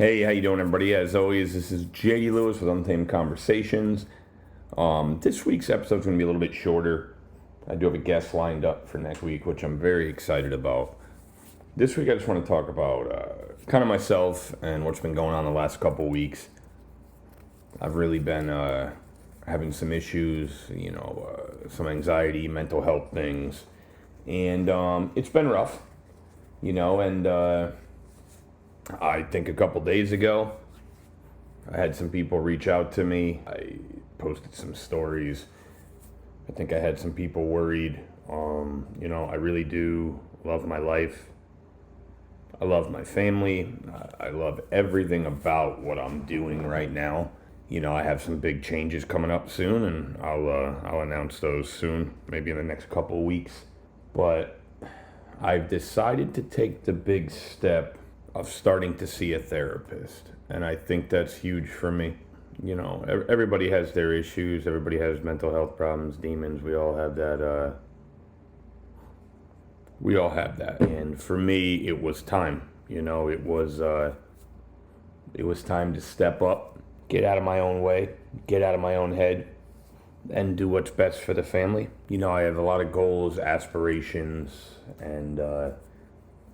Hey, how you doing, everybody? As always, this is JD Lewis with Untamed Conversations. This week's episode is going to be a little bit shorter. I do have a guest lined up for next week, which I'm very excited about. This week, I just want to talk about kind of myself and what's been going on the last couple weeks. I've really been having some issues, some anxiety, mental health things, and it's been rough, and I think a couple days ago, I had some people reach out to me. I posted some stories. I think I had some people worried. I really do love my life. I love my family. I love everything about what I'm doing right now. I have some big changes coming up soon, and I'll announce those soon, maybe in the next couple of weeks. But I've decided to take the big step of starting to see a therapist, and I think that's huge for me. Everybody has their issues. Everybody has mental health problems, demons. We all have that. And for me, it was time. It was time to step up, get out of my own way, get out of my own head, and do what's best for the family. I have a lot of goals, aspirations, and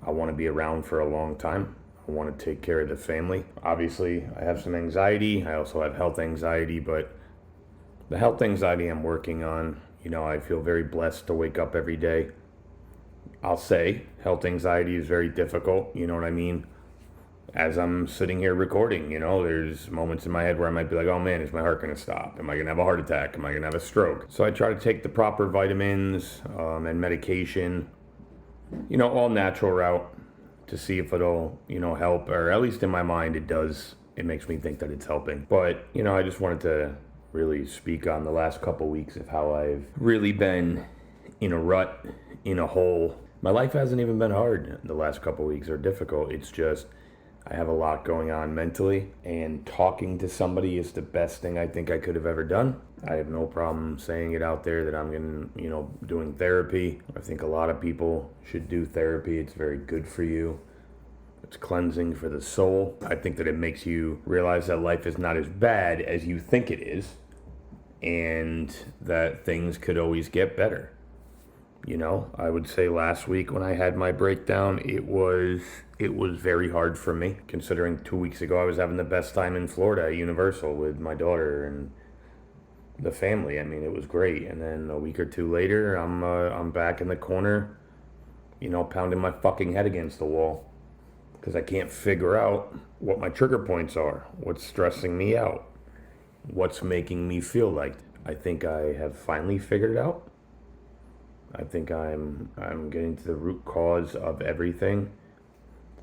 I want to be around for a long time. I want to take care of the family. Obviously, I have some anxiety. I also have health anxiety, but the health anxiety I'm working on, I feel very blessed to wake up every day. I'll say health anxiety is very difficult, you know what I mean? As I'm sitting here recording, there's moments in my head where I might be like, oh man, is my heart going to stop? Am I going to have a heart attack? Am I going to have a stroke? So I try to take the proper vitamins and medication, all natural route to see if it'll, help, or at least in my mind it does. It makes me think that it's helping. But, I just wanted to really speak on the last couple weeks of how I've really been in a rut, in a hole. My life hasn't even been hard the last couple weeks or difficult. It's just I have a lot going on mentally, and talking to somebody is the best thing I think I could have ever done. I have no problem saying it out there that I'm doing therapy. I think a lot of people should do therapy. It's very good for you. It's cleansing for the soul. I think that it makes you realize that life is not as bad as you think it is, and that things could always get better. I would say last week when I had my breakdown, it was very hard for me, considering 2 weeks ago I was having the best time in Florida at Universal with my daughter and the family. I mean, it was great. And then a week or two later, I'm back in the corner, pounding my fucking head against the wall because I can't figure out what my trigger points are, what's stressing me out, what's making me feel like. I think I have finally figured it out. I think I'm getting to the root cause of everything,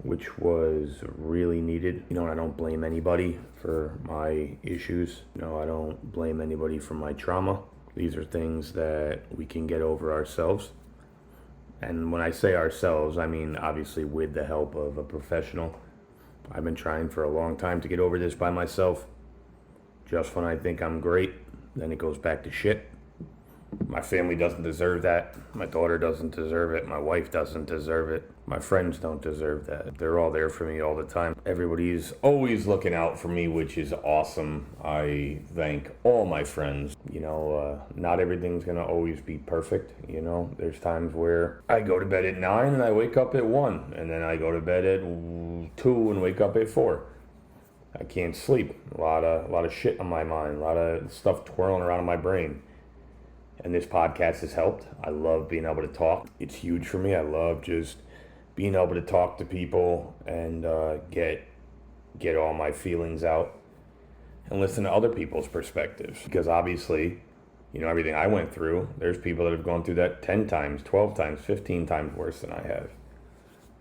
which was really needed. And I don't blame anybody for my issues. I don't blame anybody for my trauma. These are things that we can get over ourselves. And when I say ourselves, I mean obviously with the help of a professional. I've been trying for a long time to get over this by myself. Just when I think I'm great, then it goes back to shit. My family doesn't deserve that. My daughter doesn't deserve it. My wife doesn't deserve it. My friends don't deserve that. They're all there for me all the time. Everybody's always looking out for me, which is awesome. I thank all my friends. Not everything's going to always be perfect. There's times where I go to bed at 9 and I wake up at 1. And then I go to bed at 2 and wake up at 4. I can't sleep. A lot of shit on my mind. A lot of stuff twirling around in my brain. And this podcast has helped. I love being able to talk. It's huge for me. I love just being able to talk to people and get all my feelings out and listen to other people's perspectives. Because obviously, everything I went through, there's people that have gone through that 10 times, 12 times, 15 times worse than I have.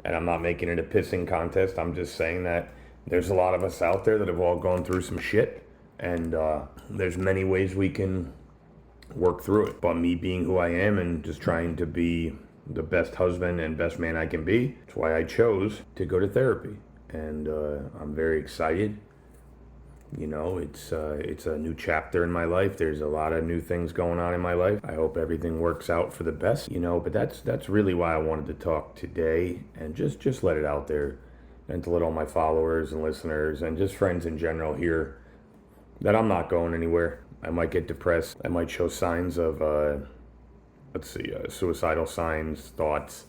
And I'm not making it a pissing contest. I'm just saying that there's a lot of us out there that have all gone through some shit. And there's many ways we can work through it. But me being who I am and just trying to be the best husband and best man I can be, that's why I chose to go to therapy. And I'm very excited. It's a new chapter in my life. There's a lot of new things going on in my life. I hope everything works out for the best, but that's really why I wanted to talk today and just let it out there. and to let all my followers and listeners and just friends in general hear that I'm not going anywhere. I might get depressed. I might show signs of, suicidal signs, thoughts,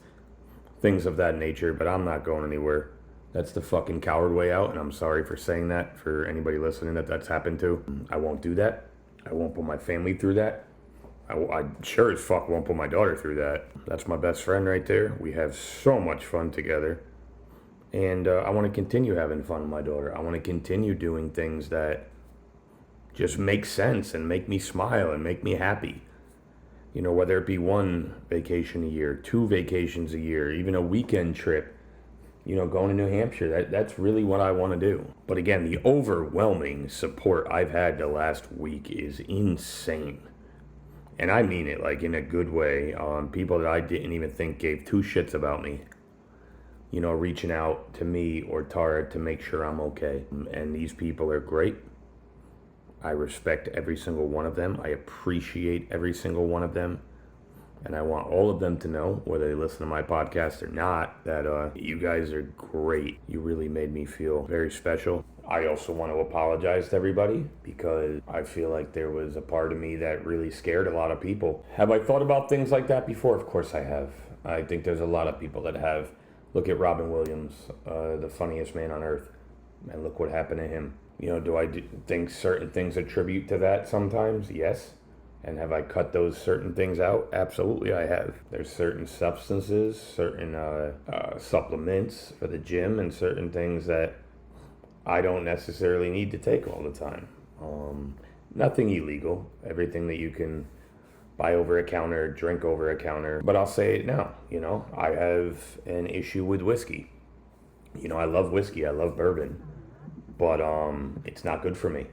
things of that nature, but I'm not going anywhere. That's the fucking coward way out, and I'm sorry for saying that for anybody listening that's happened to. I won't do that. I won't put my family through that. I sure as fuck won't put my daughter through that. That's my best friend right there. We have so much fun together. And I want to continue having fun with my daughter. I want to continue doing things that just make sense and make me smile and make me happy. You know, whether it be one vacation a year, 2 vacations a year, even a weekend trip, you know, going to New Hampshire, that's really what I want to do. But again, the overwhelming support I've had the last week is insane. And I mean it, like, in a good way. People that I didn't even think gave 2 shits about me, you know, reaching out to me or Tara to make sure I'm okay. And these people are great. I respect every single one of them. I appreciate every single one of them. And I want all of them to know, whether they listen to my podcast or not, that you guys are great. You really made me feel very special. I also want to apologize to everybody because I feel like there was a part of me that really scared a lot of people. Have I thought about things like that before? Of course I have. I think there's a lot of people that have. Look at Robin Williams, the funniest man on earth, and look what happened to him. You know, do I think certain things attribute to that sometimes? Yes. And have I cut those certain things out? Absolutely, I have. There's certain substances, certain supplements for the gym, and certain things that I don't necessarily need to take all the time. Nothing illegal. Everything that you can buy over a counter, drink over a counter. But I'll say it now, you know, I have an issue with whiskey. You know, I love whiskey, I love bourbon, but it's not good for me.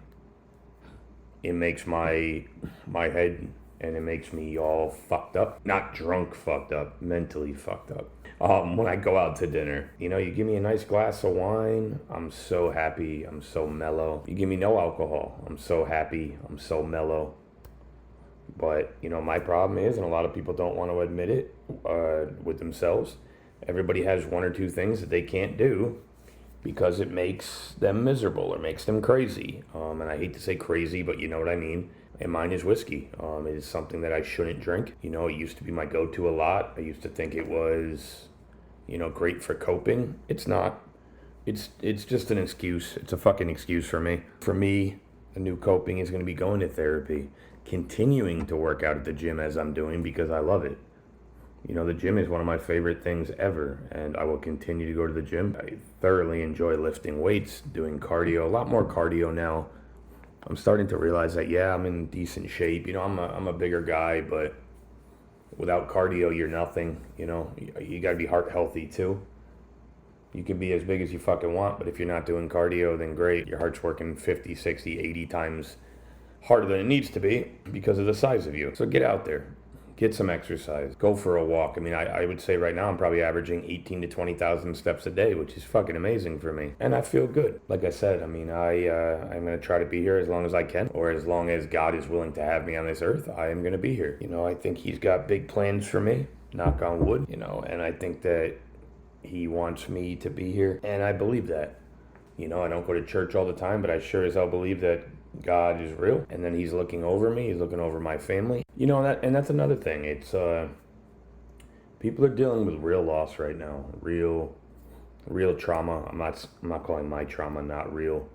It makes my head, and it makes me all fucked up. Not drunk fucked up, mentally fucked up. When I go out to dinner, you know, you give me a nice glass of wine, I'm so happy, I'm so mellow. You give me no alcohol, I'm so happy, I'm so mellow. But, you know, my problem is, and a lot of people don't want to admit it with themselves, everybody has 1 or 2 things that they can't do because it makes them miserable or makes them crazy. And I hate to say crazy, but you know what I mean. And mine is whiskey. It is something that I shouldn't drink. You know, it used to be my go-to a lot. I used to think it was, you know, great for coping. It's not. It's just an excuse. It's a fucking excuse for me. For me, a new coping is going to be going to therapy, continuing to work out at the gym as I'm doing because I love it. You know, the gym is one of my favorite things ever, and I will continue to go to the gym. I thoroughly enjoy lifting weights, doing cardio, a lot more cardio now. I'm starting to realize that, yeah, I'm in decent shape. You know, I'm a bigger guy, but without cardio, you're nothing. You know, you got to be heart healthy too. You can be as big as you fucking want, but if you're not doing cardio, then great. Your heart's working 50, 60, 80 times harder than it needs to be because of the size of you. So get out there. Get some exercise. Go for a walk. I mean, I would say right now I'm probably averaging 18 to 20,000 steps a day, which is fucking amazing for me. And I feel good. Like I said, I mean, I'm going to try to be here as long as I can, or as long as God is willing to have me on this earth, I am going to be here. You know, I think He's got big plans for me, knock on wood, you know, and I think that He wants me to be here. And I believe that. You know, I don't go to church all the time, but I sure as hell believe that God is real, and then He's looking over me, He's looking over my family. You know, and that's another thing. It's people are dealing with real loss right now, real trauma. I'm not calling my trauma not real,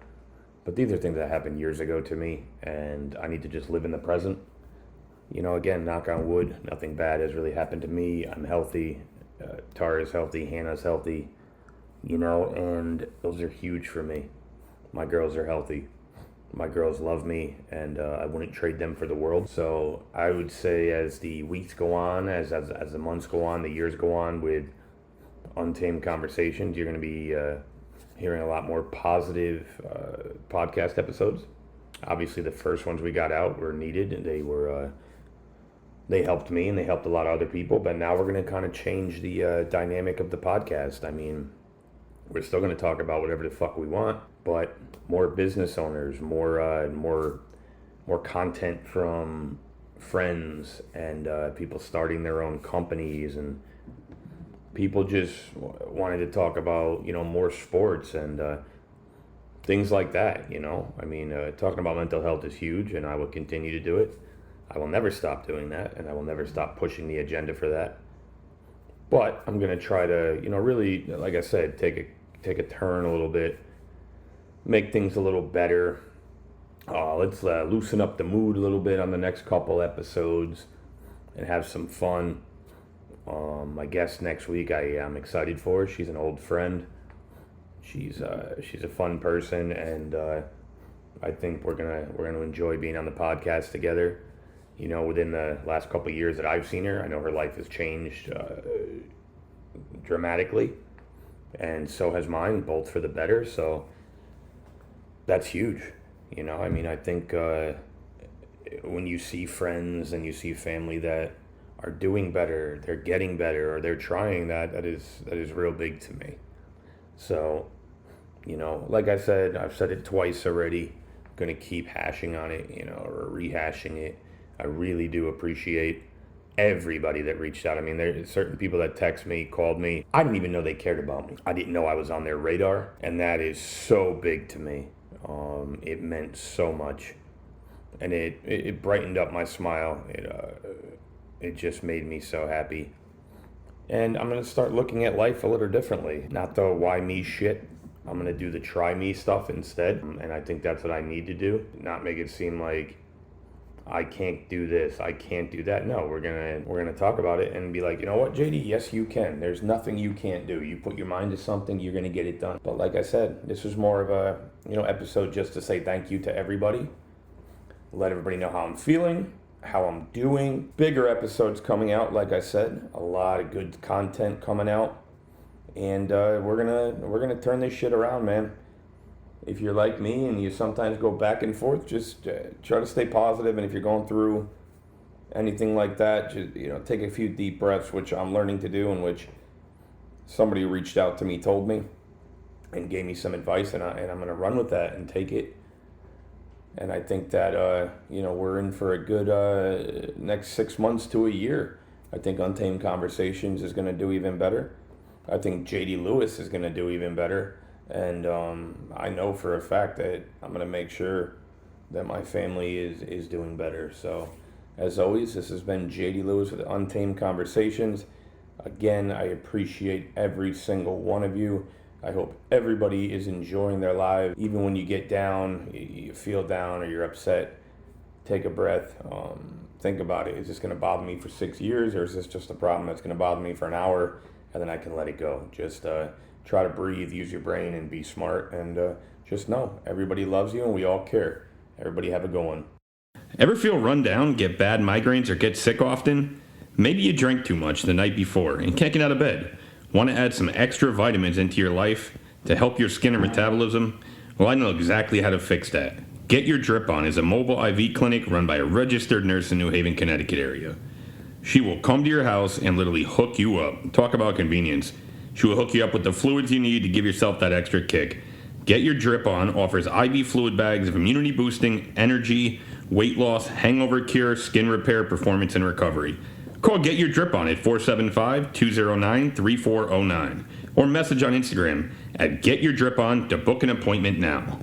but these are things that happened years ago to me, and I need to just live in the present. You know, again, knock on wood, nothing bad has really happened to me. I'm healthy. Tara's healthy. Hannah's healthy. You know, and those are huge for me. My girls are healthy. My girls love me, and I wouldn't trade them for the world. So I would say as the weeks go on, as the months go on, the years go on with Untamed Conversations, you're going to be hearing a lot more positive podcast episodes. Obviously, the first ones we got out were needed, and they helped me, and they helped a lot of other people. But now we're going to kind of change the dynamic of the podcast. I mean, we're still going to talk about whatever the fuck we want, but more business owners, more content from friends and people starting their own companies and people just wanted to talk about, more sports and things like that, I mean, talking about mental health is huge, and I will continue to do it. I will never stop doing that, and I will never stop pushing the agenda for that. But I'm going to try to, really, like I said, take a turn a little bit, make things a little better. Let's loosen up the mood a little bit on the next couple episodes and have some fun. My guest next week, I'm excited for. She's an old friend. She's a fun person, and I think we're gonna enjoy being on the podcast together. Within the last couple of years that I've seen her, I know her life has changed dramatically, and so has mine, both for the better. So that's huge. I mean, I think when you see friends and you see family that are doing better, they're getting better, or they're trying, that is real big to me. So, like I said, I've said it twice already. I'm gonna keep hashing on it, or rehashing it. I really do appreciate everybody that reached out. I mean, there's certain people that text me, called me. I didn't even know they cared about me. I didn't know I was on their radar, and that is so big to me. It meant so much, and it brightened up my smile. It just made me so happy. And I'm gonna start looking at life a little differently. Not the why me shit. I'm gonna do the try me stuff instead, and I think that's what I need to do. Not make it seem like I can't do this, I can't do that. No, we're gonna talk about it and be like, you know what, JD? Yes, you can. There's nothing you can't do. You put your mind to something, you're gonna get it done. But like I said, this was more of a episode just to say thank you to everybody. Let everybody know how I'm feeling, how I'm doing. Bigger episodes coming out, like I said, a lot of good content coming out, and we're gonna turn this shit around, man. If you're like me and you sometimes go back and forth, just try to stay positive. And if you're going through anything like that, just take a few deep breaths, which I'm learning to do, and which somebody who reached out to me told me and gave me some advice, and I'm gonna run with that and take it. And I think that we're in for a good next 6 months to a year. I think Untamed Conversations is gonna do even better. I think JD Lewis is gonna do even better. And I know for a fact that I'm going to make sure that my family is doing better. So, as always, this has been JD Lewis with Untamed Conversations. Again, I appreciate every single one of you. I hope everybody is enjoying their lives. Even when you get down, you feel down, or you're upset, take a breath. Think about it. Is this going to bother me for 6 years, or is this just a problem that's going to bother me for an hour, and then I can let it go? Just try to breathe, use your brain, and be smart. And just know, everybody loves you, and we all care. Everybody have a good one. Ever feel run down, get bad migraines, or get sick often? Maybe you drank too much the night before and can't get out of bed. Want to add some extra vitamins into your life to help your skin and metabolism? Well, I know exactly how to fix that. Get Your Drip On is a mobile IV clinic run by a registered nurse in New Haven, Connecticut area. She will come to your house and literally hook you up. Talk about convenience. She will hook you up with the fluids you need to give yourself that extra kick. Get Your Drip On offers IV fluid bags of immunity boosting, energy, weight loss, hangover cure, skin repair, performance, and recovery. Call Get Your Drip On at 475-209-3409 or message on Instagram at Get Your Drip On to book an appointment now.